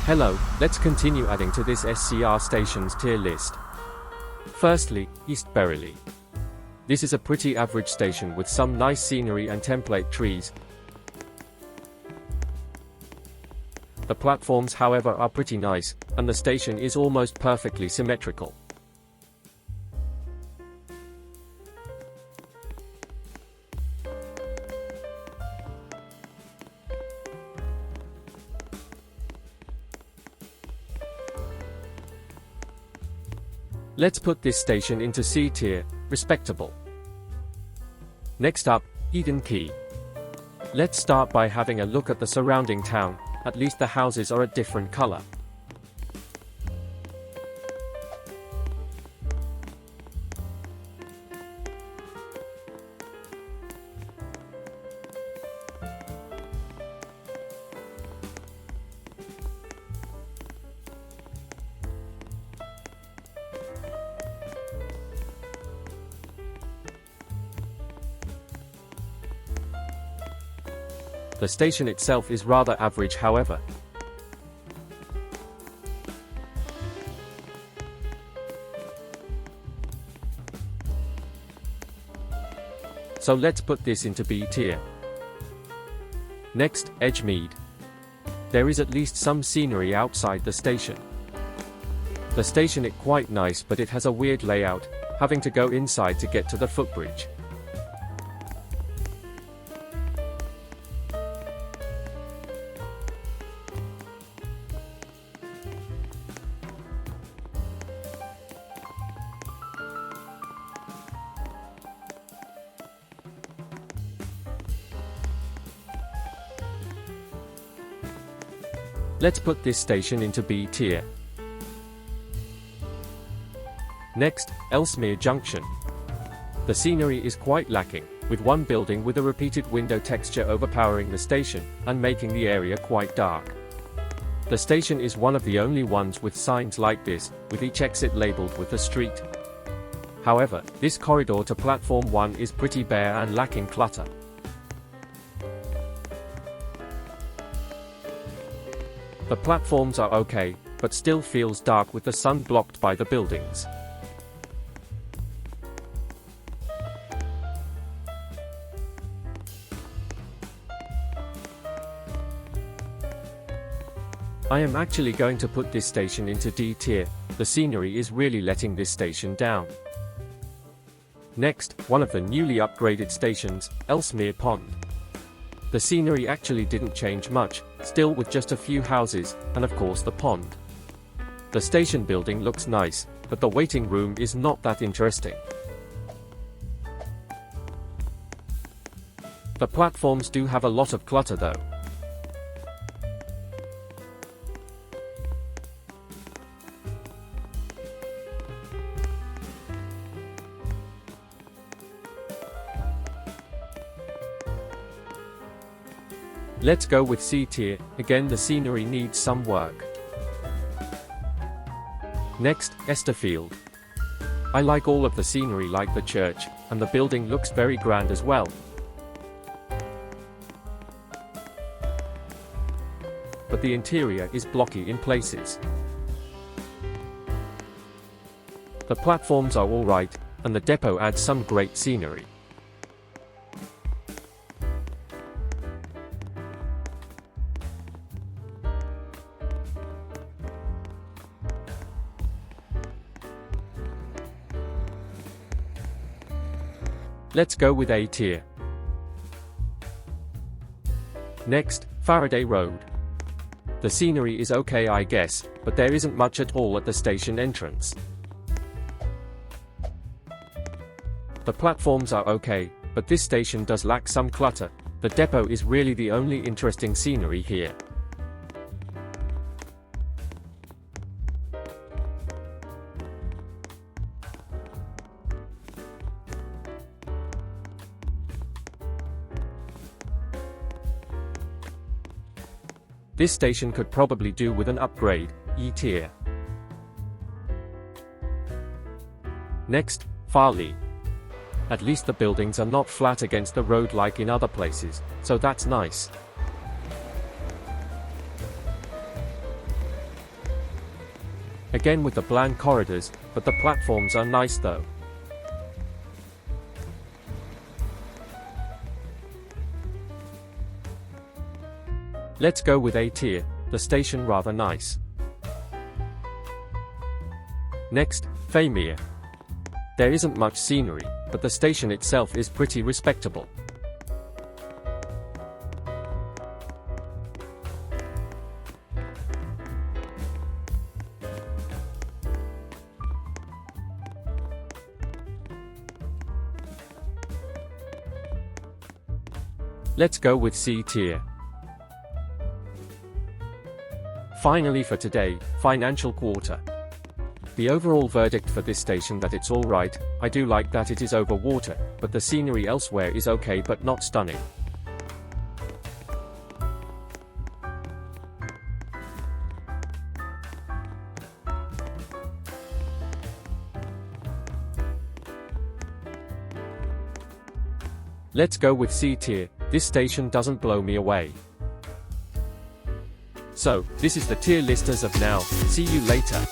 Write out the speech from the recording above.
Hello, let's continue adding to this SCR stations tier list. Firstly, East Berily. This is a pretty average station with some nice scenery and template trees. The platforms, however, are pretty nice, and the station is almost perfectly symmetrical. Let's put this station into C tier, respectable. Next up, Eden Quay. Let's start by having a look at the surrounding town. At least the houses are a different color. The station itself is rather average, however. So let's put this into B tier. Next, Edgeme. There is at least some scenery outside the station. The station is quite nice, but it has a weird layout, having to go inside to get to the footbridge. Let's put this station into B tier. Next, Elsmere Junction. The scenery is quite lacking, with one building with a repeated window texture overpowering the station, and making the area quite dark. The station is one of the only ones with signs like this, with each exit labeled with the street. However, this corridor to platform 1 is pretty bare and lacking clutter. The platforms are okay, but still feels dark with the sun blocked by the buildings. I am actually going to put this station into D tier. The scenery is really letting this station down. Next, one of the newly upgraded stations, Elsmere Pond. The scenery actually didn't change much, still with just a few houses, and of course the pond. The station building looks nice, but the waiting room is not that interesting. The platforms do have a lot of clutter though. Let's go with C tier. Again, the scenery needs some work. Next, Estherfield. I like all of the scenery, like the church, and the building looks very grand as well. But the interior is blocky in places. The platforms are alright, and the depot adds some great scenery. Let's go with A tier. Next, Faraday Road. The scenery is okay, I guess, but there isn't much at all at the station entrance. The platforms are okay, but this station does lack some clutter. The depot is really the only interesting scenery here. This station could probably do with an upgrade, E tier. Next, Farley. At least the buildings are not flat against the road like in other places, so that's nice. Again with the bland corridors, but the platforms are nice though. Let's go with A tier, the station rather nice. Next, Femir. There isn't much scenery, but the station itself is pretty respectable. Let's go with C tier. Finally for today, financial quarter. The overall verdict for this station that it's alright. I do like that it is over water, but the scenery elsewhere is okay but not stunning. Let's go with C tier, this station doesn't blow me away. So, this is the tier list as of now, see you later.